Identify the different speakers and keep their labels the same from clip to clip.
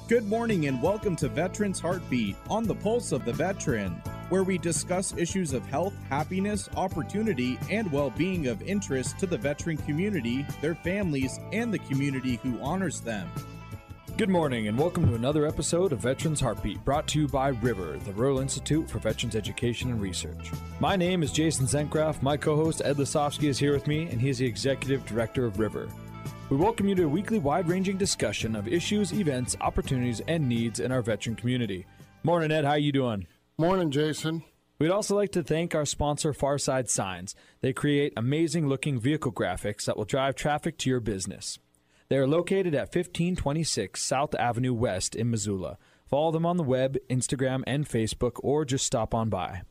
Speaker 1: Good morning and welcome to Veterans Heartbeat on the Pulse of the Veteran, where we discuss issues of health, happiness, opportunity, and well-being of interest to the veteran community, their families, and the community who honors them.
Speaker 2: Good morning and welcome to another episode of Veterans Heartbeat, brought to you by River, the Rural Institute for Veterans Education and Research. My name is Jason Zencraft. My co-host Ed Lasofsky is here with me, and he is the Executive Director of River. We welcome you to a weekly wide-ranging discussion of issues, events, opportunities, and needs in our veteran community. Morning, Ed. How you doing?
Speaker 3: Morning, Jason.
Speaker 2: We'd also like to thank our sponsor, Farside Signs. They create amazing-looking vehicle graphics that will drive traffic to your business. They are located at 1526 South Avenue West in Missoula. Follow them on the web, Instagram, and Facebook, or just stop on by.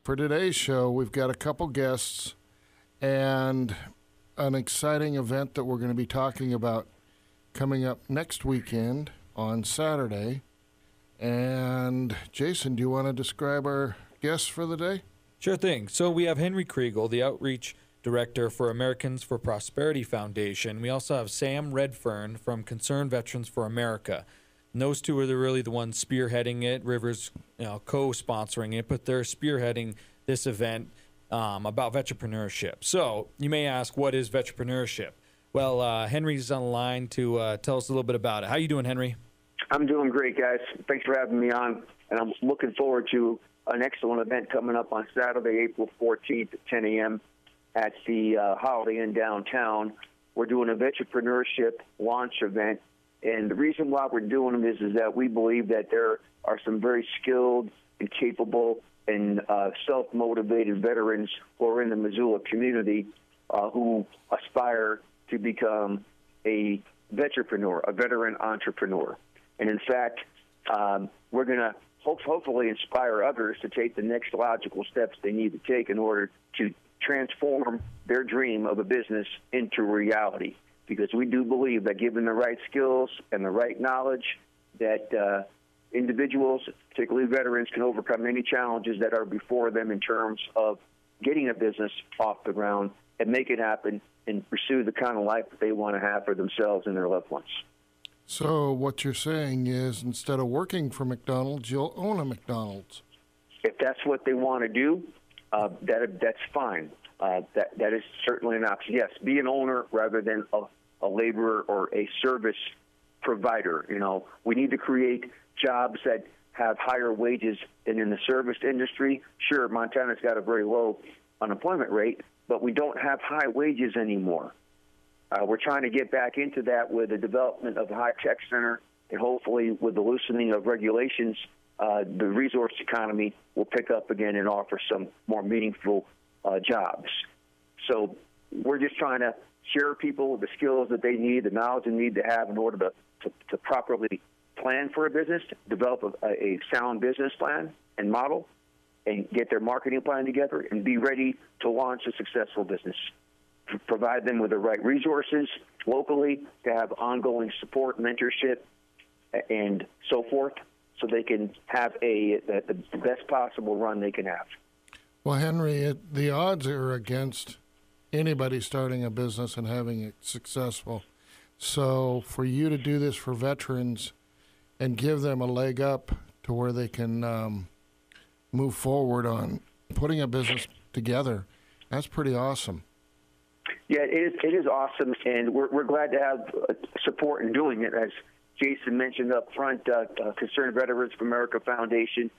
Speaker 3: For today's show, we've got a couple guests and an exciting event that we're going to be talking about coming up next weekend on Saturday. And Jason, do you want to describe our guests for the day?
Speaker 2: Sure thing. So we have Henry Kriegel, the Outreach Director for Americans for Prosperity Foundation. We also have Sam Redfern from Concerned Veterans for America. And those two are really the ones spearheading it. River's co-sponsoring it, but they're spearheading this event about veteranpreneurship. So you may ask, what is veteranpreneurship? Well, Henry's on the line to tell us a little bit about it. How you doing, Henry?
Speaker 4: I'm doing great, guys. Thanks for having me on, and I'm looking forward to an excellent event coming up on Saturday, April 14th at 10 a.m. at the Holiday Inn downtown. We're doing a veteranpreneurship launch event, and the reason why we're doing it is that we believe that there are some very skilled and capable and self-motivated veterans who are in the Missoula community who aspire to become a veteranpreneur, a veteran entrepreneur. And in fact, we're going to hopefully inspire others to take the next logical steps they need to take in order to transform their dream of a business into reality. Because we do believe that given the right skills and the right knowledge, that individuals, particularly veterans, can overcome any challenges that are before them in terms of getting a business off the ground and make it happen and pursue the kind of life that they want to have for themselves and their loved ones.
Speaker 3: So what you're saying is, instead of working for McDonald's, you'll own a McDonald's.
Speaker 4: If that's what they want to do, that's fine. That is certainly an option. Yes, be an owner rather than a laborer or a service provider. You know, we need to create jobs that have higher wages than in the service industry. Sure, Montana's got a very low unemployment rate, but we don't have high wages anymore. We're trying to get back into that with the development of the high-tech center, and hopefully with the loosening of regulations, the resource economy will pick up again and offer some more meaningful jobs. So we're just trying to share people the skills that they need, the knowledge they need to have in order to properly plan for a business, develop a sound business plan and model, and get their marketing plan together and be ready to launch a successful business. Provide them with the right resources locally to have ongoing support, mentorship, and so forth, so they can have the best possible run they can have.
Speaker 3: Well, Henry, the odds are against anybody starting a business and having it successful. So for you to do this for veterans and give them a leg up to where they can move forward on putting a business together, that's pretty awesome.
Speaker 4: Yeah, it is awesome, and we're glad to have support in doing it. As Jason mentioned up front, Concerned Veterans for America Foundation,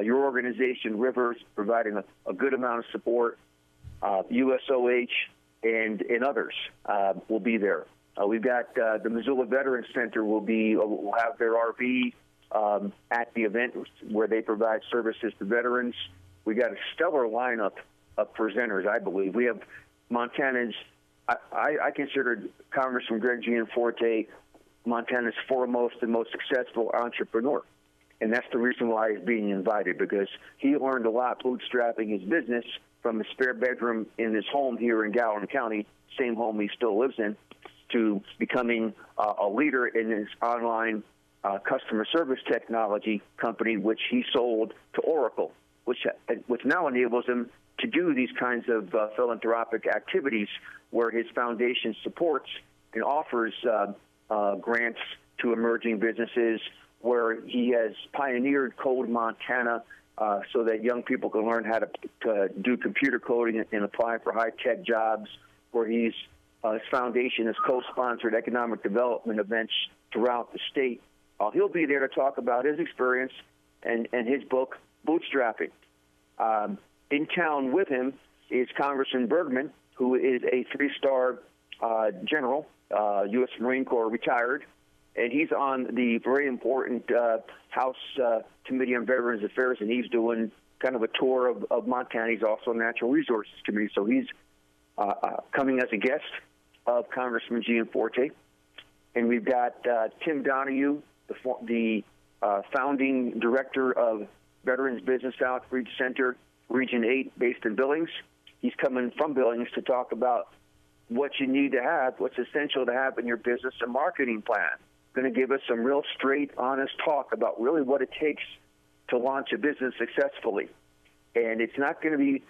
Speaker 4: your organization, Rivers, providing a good amount of support. USOH and others will be there. We've got the Missoula Veterans Center will have their RV at the event where they provide services to veterans. We got a stellar lineup of presenters, I believe. We have Montana's, I consider Congressman Greg Gianforte Montana's foremost and most successful entrepreneur. And that's the reason why he's being invited, because he learned a lot bootstrapping his business from a spare bedroom in his home here in Gallatin County, same home he still lives in, to becoming a leader in his online customer service technology company, which he sold to Oracle, which now enables him to do these kinds of philanthropic activities where his foundation supports and offers grants to emerging businesses, where he has pioneered Code Montana so that young people can learn how to do computer coding and apply for high-tech jobs, where his foundation has co-sponsored economic development events throughout the state. He'll be there to talk about his experience and his book, Bootstrapping. In town with him is Congressman Bergman, who is a 3-star general, U.S. Marine Corps retired, and he's on the very important House Committee on Veterans Affairs, and he's doing kind of a tour of Montana. He's also on Natural Resources Committee, so he's coming as a guest of Congressman Gianforte. And we've got Tim Donahue, the founding director of Veterans Business Outreach Center, Region 8, based in Billings. He's coming from Billings to talk about what you need to have, what's essential to have in your business and marketing plan. Going to give us some real straight, honest talk about really what it takes to launch a business successfully. And it's not going to be,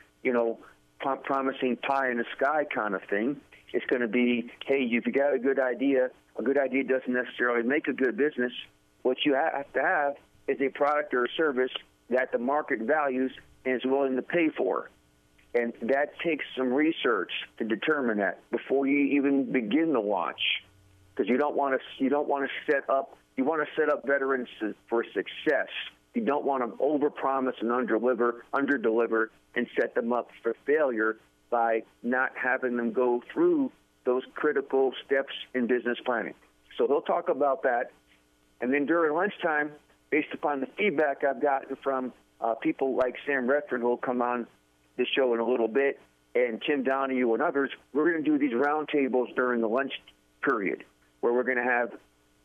Speaker 4: promising pie in the sky kind of thing. It's going to be, hey, if you got a good idea doesn't necessarily make a good business. What you have to have is a product or a service that the market values and is willing to pay for. And that takes some research to determine that before you even begin the launch, because you want to set up veterans for success. You don't want to overpromise and underdeliver, and set them up for failure by not having them go through those critical steps in business planning. So he'll talk about that. And then during lunchtime, based upon the feedback I've gotten from people like Sam Redfern, who will come on this show in a little bit, and Tim Donahue and others, we're going to do these roundtables during the lunch period, where we're going to have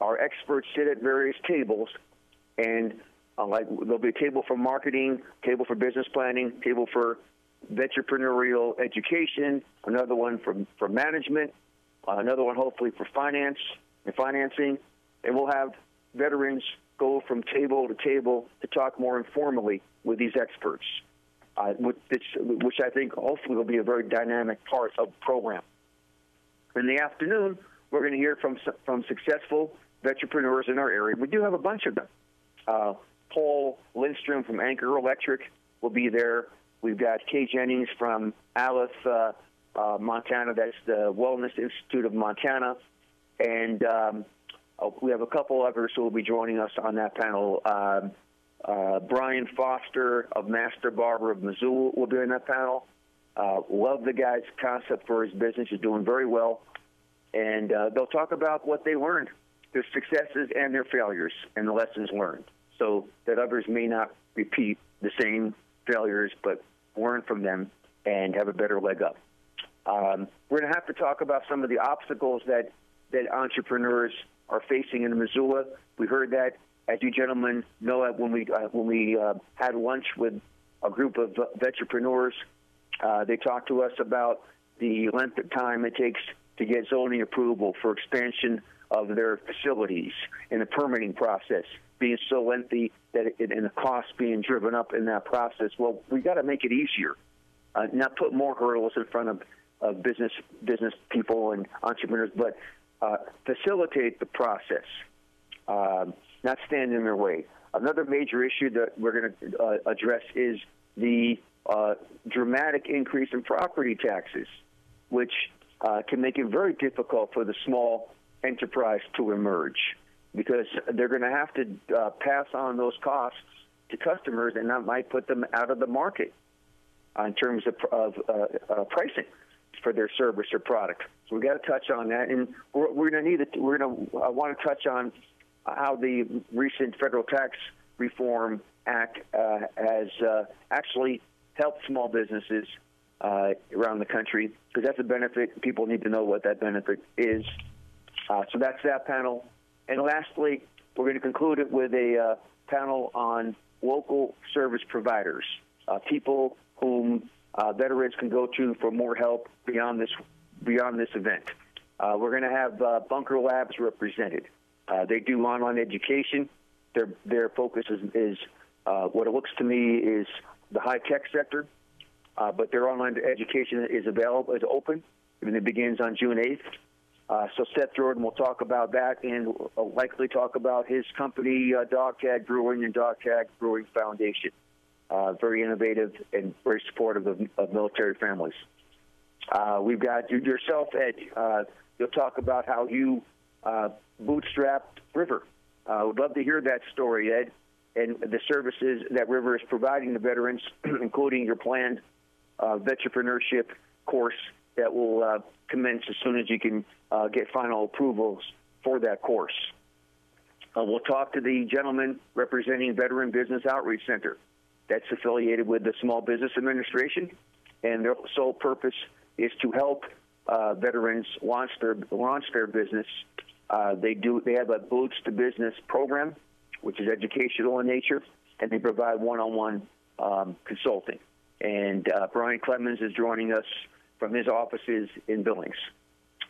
Speaker 4: our experts sit at various tables, and there'll be a table for marketing, table for business planning, table for entrepreneurial education, another one for management, another one hopefully for finance and financing, and we'll have veterans go from table to table to talk more informally with these experts, which I think hopefully will be a very dynamic part of the program. In the afternoon, we're going to hear from successful entrepreneurs in our area. We do have a bunch of them. Paul Lindstrom from Anchor Electric will be there. We've got Kay Jennings from Alice, Montana. That's the Wellness Institute of Montana. And we have a couple others who will be joining us on that panel. Brian Foster of Master Barber of Missoula will be on that panel. Love the guy's concept for his business. He's doing very well. And they'll talk about what they learned, their successes and their failures, and the lessons learned, so that others may not repeat the same failures, but learn from them and have a better leg up. We're going to have to talk about some of the obstacles that entrepreneurs are facing in Missoula. We heard that, as you gentlemen know, when we had lunch with a group of entrepreneurs. They talked to us about the length of time it takes to get zoning approval for expansion of their facilities, and the permitting process being so lengthy and the costs being driven up in that process. Well, we got to make it easier, not put more hurdles in front of business people and entrepreneurs, but facilitate the process, not stand in their way. Another major issue that we're going to address is the dramatic increase in property taxes, which can make it very difficult for the small enterprise to emerge, because they're going to have to pass on those costs to customers, and that might put them out of the market in terms of pricing for their service or product. So we've got to touch on that, and we're going to want to touch on how the recent federal tax reform act has actually helped small businesses around the country, because that's a benefit. People need to know what that benefit is. So that's that panel. And lastly, we're going to conclude it with a panel on local service providers, people whom veterans can go to for more help beyond this event. We're going to have Bunker Labs represented. They do online education. Their focus is what it looks to me is the high-tech sector, but their online education is available, is open, and it begins on June 8th. So Seth Jordan will talk about that and will likely talk about his company, Dogtag Brewing and Dogtag Brewing Foundation. Very innovative and very supportive of military families. We've got yourself, Ed. You'll talk about how you bootstrapped River. Would love to hear that story, Ed, and the services that River is providing the veterans, including your planned veteranship course that will commence as soon as you can get final approvals for that course. We'll talk to the gentleman representing Veteran Business Outreach Center. That's affiliated with the Small Business Administration, and their sole purpose is to help veterans launch their business. They have a Boots to Business program, which is educational in nature, and they provide one-on-one consulting. And Brian Clemens is joining us from his offices in Billings.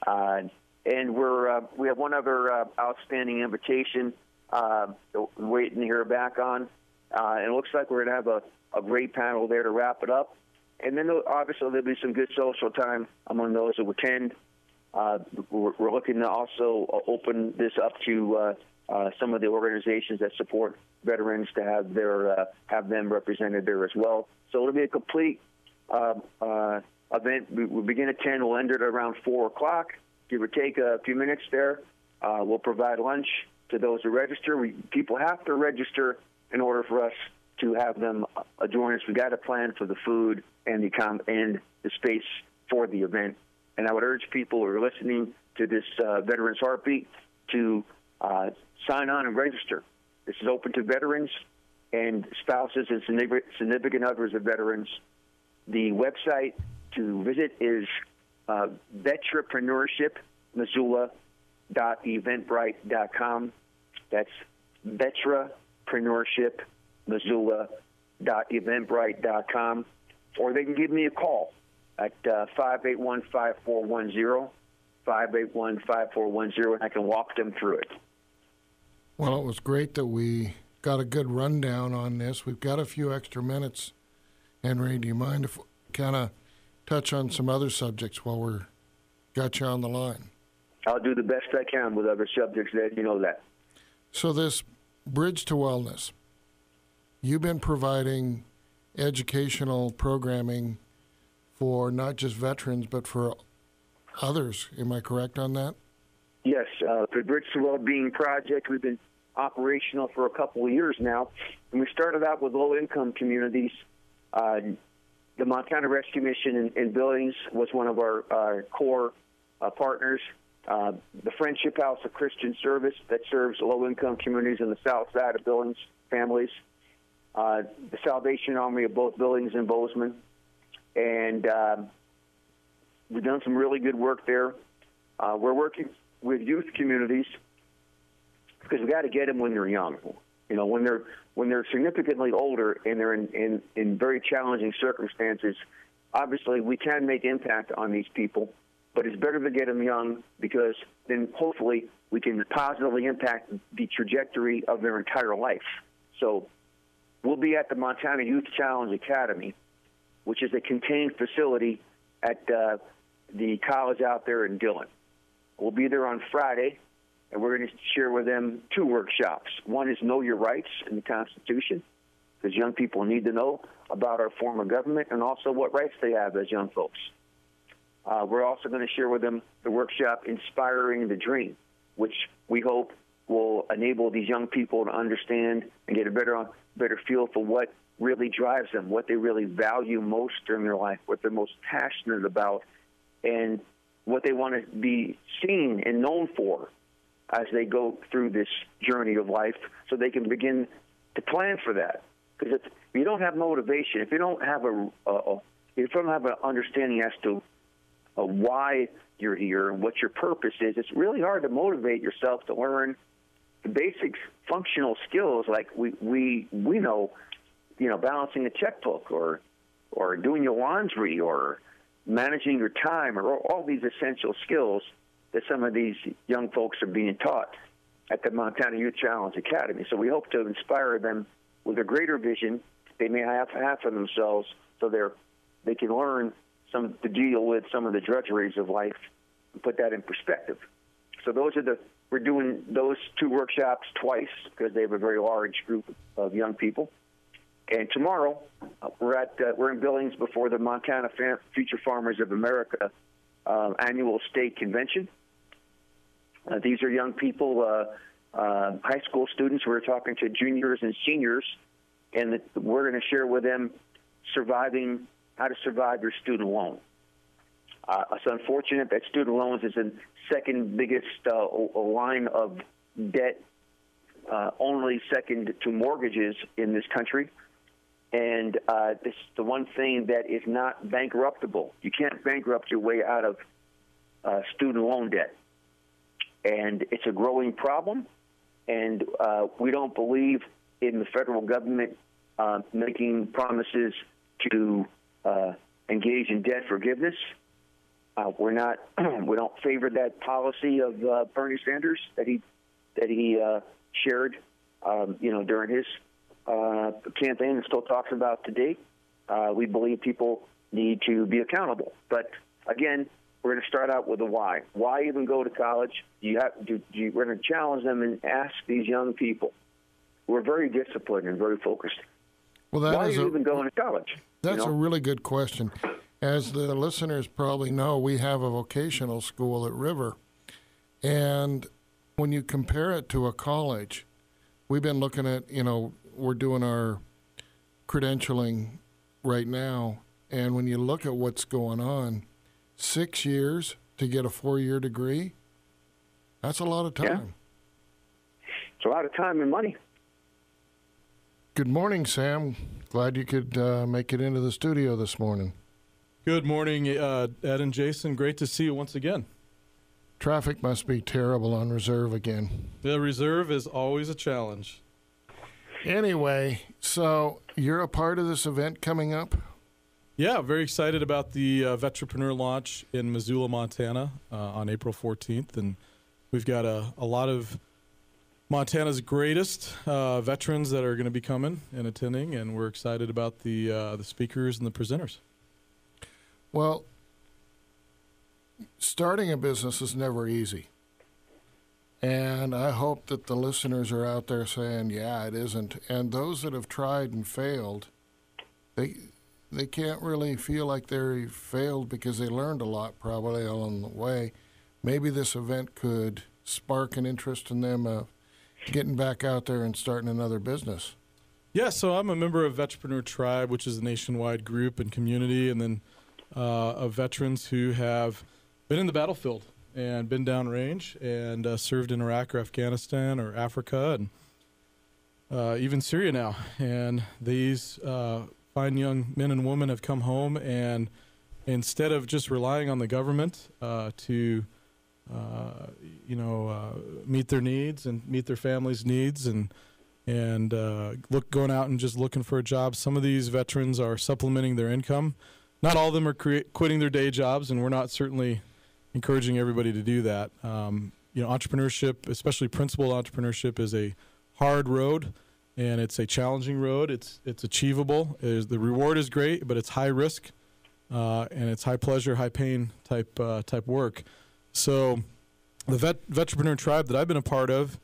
Speaker 4: And we have one other outstanding invitation waiting to hear back on. And it looks like we're going to have a great panel there to wrap it up. And then obviously there'll be some good social time among those who attend. We're looking to also open this up to some of the organizations that support veterans to have them represented there as well. So it'll be a complete event. We begin at 10. We'll end it around 4 o'clock, give or take a few minutes there. We'll provide lunch to those who register. People have to register in order for us to have them join us. We got a plan for the food and the space for the event. And I would urge people who are listening to this Veterans Heartbeat to sign on and register. This is open to veterans and spouses and significant others of veterans. The website to visit is vetrapreneurship, Missoula.eventbrite.com. That's vetrapreneurship, Missoula.eventbrite.com. Or they can give me a call at 581-5410, 581-5410, and I can walk them through it.
Speaker 3: Well, it was great that we got a good rundown on this. We've got a few extra minutes. Henry, do you mind if we kind of touch on some other subjects while we're got you on the line?
Speaker 4: I'll do the best I can with other subjects, Ed. You know that.
Speaker 3: So this Bridge to Wellness, you've been providing educational programming for not just veterans, but for others. Am I correct on that?
Speaker 4: Yes. The Bridge to Wellbeing Project, we've been operational for a couple of years now. And we started out with low-income communities. The Montana Rescue Mission in Billings was one of our core partners. The Friendship House of Christian Service that serves low-income communities in the south side of Billings, families. The Salvation Army of both Billings and Bozeman. And we've done some really good work there. We're working with youth communities because we got to get them when they're young. You know, when they're significantly older and they're in very challenging circumstances, obviously we can make impact on these people, but it's better to get them young because then hopefully we can positively impact the trajectory of their entire life. So we'll be at the Montana Youth Challenge Academy, which is a contained facility at the college out there in Dillon. We'll be there on Friday, and we're going to share with them 2 workshops. One is Know Your Rights in the Constitution, because young people need to know about our form of government and also what rights they have as young folks. We're also going to share with them the workshop Inspiring the Dream, which we hope will enable these young people to understand and get a better feel for what really drives them, what they really value most during their life, what they're most passionate about, and what they want to be seen and known for as they go through this journey of life, so they can begin to plan for that. Because if you don't have motivation, if you don't have an understanding as to why you're here and what your purpose is, it's really hard to motivate yourself to learn the basic functional skills like we know, balancing a checkbook or doing your laundry or managing your time, or all these essential skills that some of these young folks are being taught at the Montana Youth Challenge Academy. So we hope to inspire them with a greater vision they may have for themselves, so they can learn to deal with some of the drudgeries of life put that in perspective. So we're doing those 2 workshops twice because they have a very large group of young people. And tomorrow, we're in Billings before the Montana Future Farmers of America annual state convention. These are young people, high school students. We're talking to juniors and seniors, and we're going to share with them how to survive your student loan. It's unfortunate that student loans is the second biggest line of debt, only second to mortgages in this country. And this is the one thing that is not bankruptable. You can't bankrupt your way out of student loan debt. And it's a growing problem. And we don't believe in the federal government making promises to engage in debt forgiveness. We don't favor that policy of Bernie Sanders that he shared, during his campaign and still talks about today. We believe people need to be accountable. But again, we're going to start out with a why. Why even go to college? We're going to challenge them and ask these young people who are very disciplined and very focused.
Speaker 3: Well,
Speaker 4: why are you even going to college?
Speaker 3: That's a really good question. As the listeners probably know, we have a vocational school at River. And when you compare it to a college, we've been looking at, we're doing our credentialing right now. And when you look at what's going on, 6 years to get a 4-year degree, that's a lot of time.
Speaker 4: Yeah. It's a lot of time and money.
Speaker 3: Good morning, Sam. Glad you could make it into the studio this morning.
Speaker 5: Good morning, Ed and Jason. Great to see you once again.
Speaker 3: Traffic must be terrible on Reserve again.
Speaker 5: The Reserve is always a challenge.
Speaker 3: Anyway, so you're a part of this event coming up?
Speaker 5: Yeah, very excited about the Vetrepreneur launch in Missoula, Montana on April 14th. And we've got a lot of Montana's greatest veterans that are going to be coming and attending, and we're excited about the speakers and the presenters.
Speaker 3: Well, starting a business is never easy. And I hope that the listeners are out there saying, yeah, it isn't. And those that have tried and failed, they can't really feel like they failed because they learned a lot probably along the way. Maybe this event could spark an interest in them getting back out there and starting another business.
Speaker 5: Yeah, so I'm a member of Vetrepreneur Tribe, which is a nationwide group and community, and then of veterans who have been in the battlefield and been downrange and served in Iraq or Afghanistan or Africa and even Syria now. And these fine young men and women have come home, and instead of just relying on the government to meet their needs and meet their families' needs and going out and just looking for a job, some of these veterans are supplementing their income. Not all of them are quitting their day jobs, and we're not certainly encouraging everybody to do that. Entrepreneurship, especially principal entrepreneurship, is a hard road, and it's a challenging road. It's achievable. The reward is great, but it's high risk, and it's high pleasure, high pain type work. So the Vetrepreneur Tribe that I've been a part of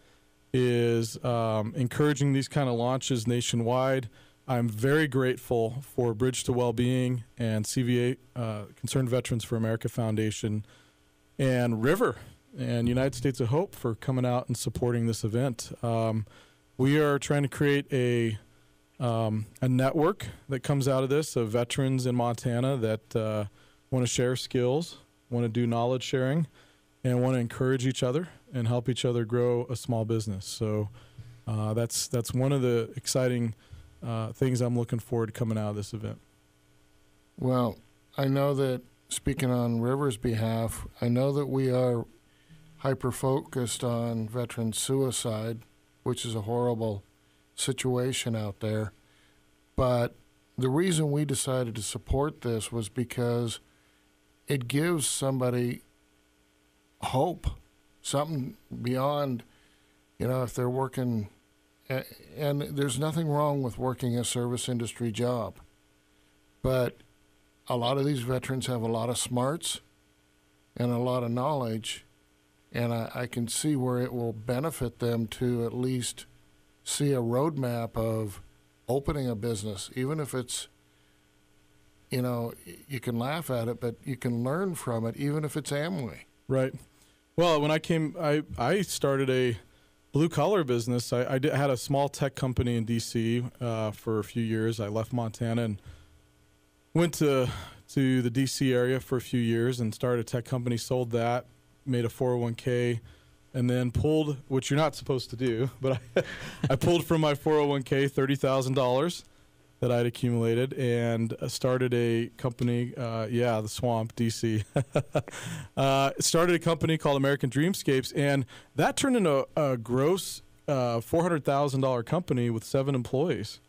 Speaker 5: is encouraging these kind of launches nationwide. I'm very grateful for Bridge to Wellbeing and CVA, Concerned Veterans for America Foundation, and River and United States of Hope for coming out and supporting this event. We are trying to create a network that comes out of this of veterans in Montana that want to share skills, want to do knowledge sharing, and want to encourage each other and help each other grow a small business. So that's one of the exciting things I'm looking forward to coming out of this event.
Speaker 3: Well, I know that, speaking on River's behalf, I know that we are hyper-focused on veteran suicide, which is a horrible situation out there. But the reason we decided to support this was because it gives somebody hope, something beyond, if they're working. And there's nothing wrong with working a service industry job. But a lot of these veterans have a lot of smarts, and a lot of knowledge, and I can see where it will benefit them to at least see a roadmap of opening a business, even if it's, you know, you can laugh at it, but you can learn from it, even if it's Amway.
Speaker 5: Right. Well, when I came, I started a blue-collar business. I had a small tech company in D.C. For a few years. I left Montana and went to the D.C. area for a few years and started a tech company, sold that, made a 401k, and then pulled, which you're not supposed to do, but I pulled from my 401k $30,000 that I'd accumulated and started a company, the swamp, D.C. Started a company called American Dreamscapes, and that turned into a gross $400,000 company with 7 employees.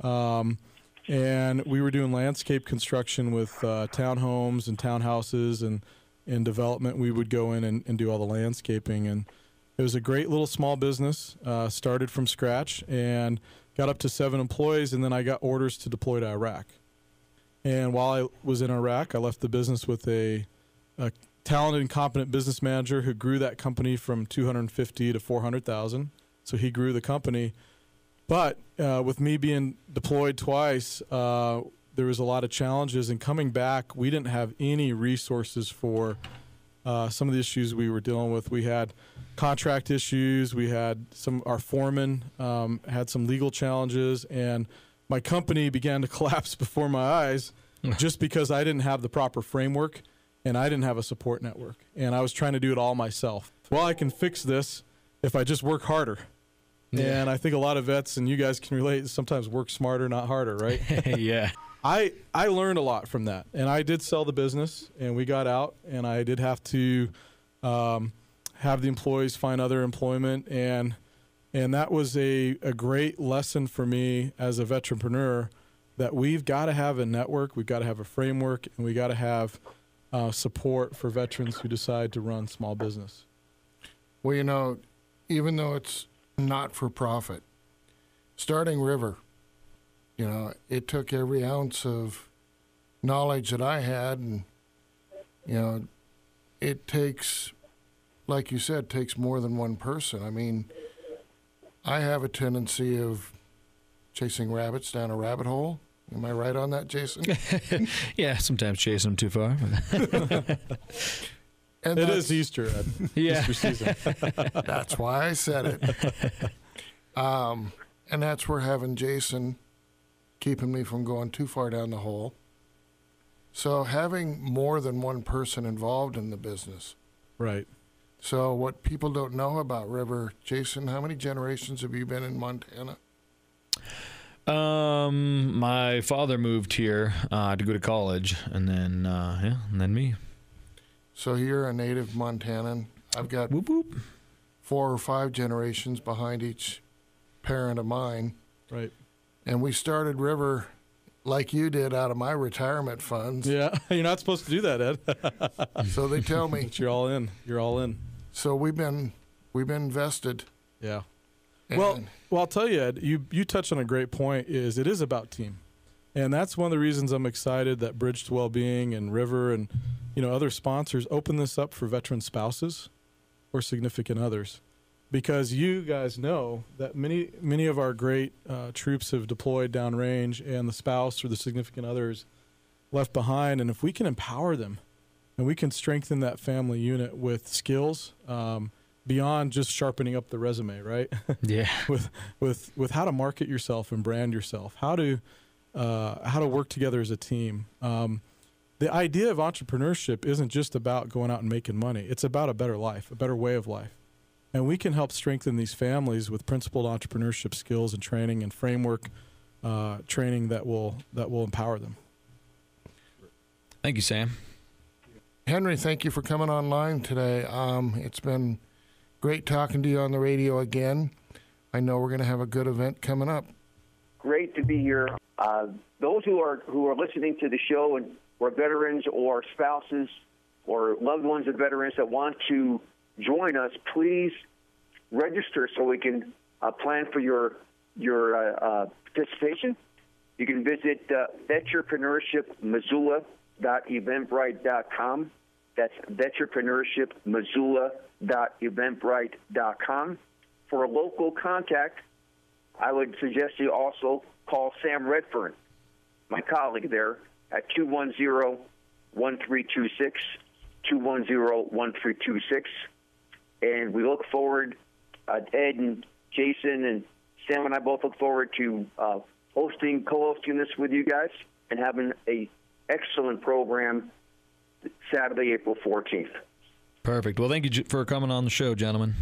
Speaker 5: And we were doing landscape construction with townhomes and townhouses and development. We would go in and do all the landscaping. And it was a great little small business, started from scratch and got up to 7 employees. And then I got orders to deploy to Iraq. And while I was in Iraq, I left the business with a talented and competent business manager who grew that company from 250 to 400,000. So he grew the company. But with me being deployed twice, there was a lot of challenges. And coming back, we didn't have any resources for some of the issues we were dealing with. We had contract issues. We had our foreman had some legal challenges. And my company began to collapse before my eyes just because I didn't have the proper framework and I didn't have a support network. And I was trying to do it all myself. Well, I can fix this if I just work harder. Yeah. And I think a lot of vets, and you guys can relate, sometimes work smarter, not harder, right?
Speaker 2: Yeah.
Speaker 5: I learned a lot from that. And I did sell the business, and we got out, and I did have to have the employees find other employment. And that was a great lesson for me as a veteranpreneur, that we've got to have a network, we've got to have a framework, and we got to have support for veterans who decide to run small business.
Speaker 3: Well, you know, even though it's not for profit, starting River, you know, it took every ounce of knowledge that I had, and you know, it takes, like you said, takes more than one person. I mean, I have a tendency of chasing rabbits down a rabbit hole. Am I right on that, Jason?
Speaker 2: Yeah, sometimes chasing them too far.
Speaker 3: And
Speaker 5: it is Easter, Ed.
Speaker 2: Yeah.
Speaker 5: Easter season.
Speaker 3: That's why I said it. And that's where having Jason keeping me from going too far down the hole. So having more than one person involved in the business.
Speaker 5: Right.
Speaker 3: So what people don't know about River, Jason, how many generations have you been in Montana?
Speaker 2: My father moved here to go to college, and then me.
Speaker 3: So you're a native Montanan. I've got
Speaker 2: Whoop, whoop.
Speaker 3: 4 or 5 generations behind each parent of mine.
Speaker 5: Right.
Speaker 3: And we started River like you did out of my retirement funds.
Speaker 5: Yeah, you're not supposed to do that, Ed.
Speaker 3: So they tell me.
Speaker 5: But you're all in. You're all in.
Speaker 3: So we've been vested.
Speaker 5: Yeah.
Speaker 3: And
Speaker 5: Well, I'll tell you, Ed, you touched on a great point. It is about team. And that's one of the reasons I'm excited that Bridge to Wellbeing and River and other sponsors open this up for veteran spouses or significant others, because you guys know that many of our great troops have deployed downrange, and the spouse or the significant others left behind. And if we can empower them and we can strengthen that family unit with skills beyond just sharpening up the resume, right?
Speaker 2: Yeah.
Speaker 5: with how to market yourself and brand yourself, how to work together as a team. The idea of entrepreneurship isn't just about going out and making money. It's about a better life, a better way of life. And we can help strengthen these families with principled entrepreneurship skills and training and framework training that will empower them.
Speaker 2: Thank you, Sam.
Speaker 3: Henry, thank you for coming online today. It's been great talking to you on the radio again. I know we're going to have a good event coming up.
Speaker 4: Great to be here. Those who are listening to the show and were veterans or spouses or loved ones of veterans that want to join us, please register so we can plan for your participation. You can visit Veteranpreneurship Missoula.eventbrite.com. That's Vetrepreneurship, Missoula.eventbrite.com. For a local contact, I would suggest you also call Sam Redfern, my colleague there, at 210-1326, 210-1326. And we look forward, Ed and Jason and Sam and I both look forward to co-hosting this with you guys and having an excellent program Saturday, April 14th.
Speaker 2: Perfect. Well, thank you for coming on the show, gentlemen.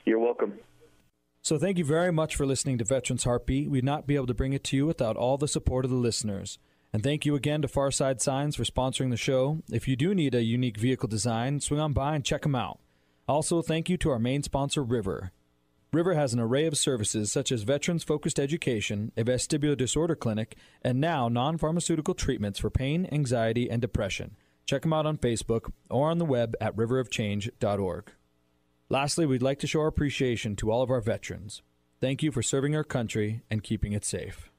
Speaker 4: You're welcome.
Speaker 2: So thank you very much for listening to Veterans Heartbeat. We'd not be able to bring it to you without all the support of the listeners. And thank you again to Farside Signs for sponsoring the show. If you do need a unique vehicle design, swing on by and check them out. Also, thank you to our main sponsor, River. River has an array of services such as veterans-focused education, a vestibular disorder clinic, and now non-pharmaceutical treatments for pain, anxiety, and depression. Check them out on Facebook or on the web at riverofchange.org. Lastly, we'd like to show our appreciation to all of our veterans. Thank you for serving our country and keeping it safe.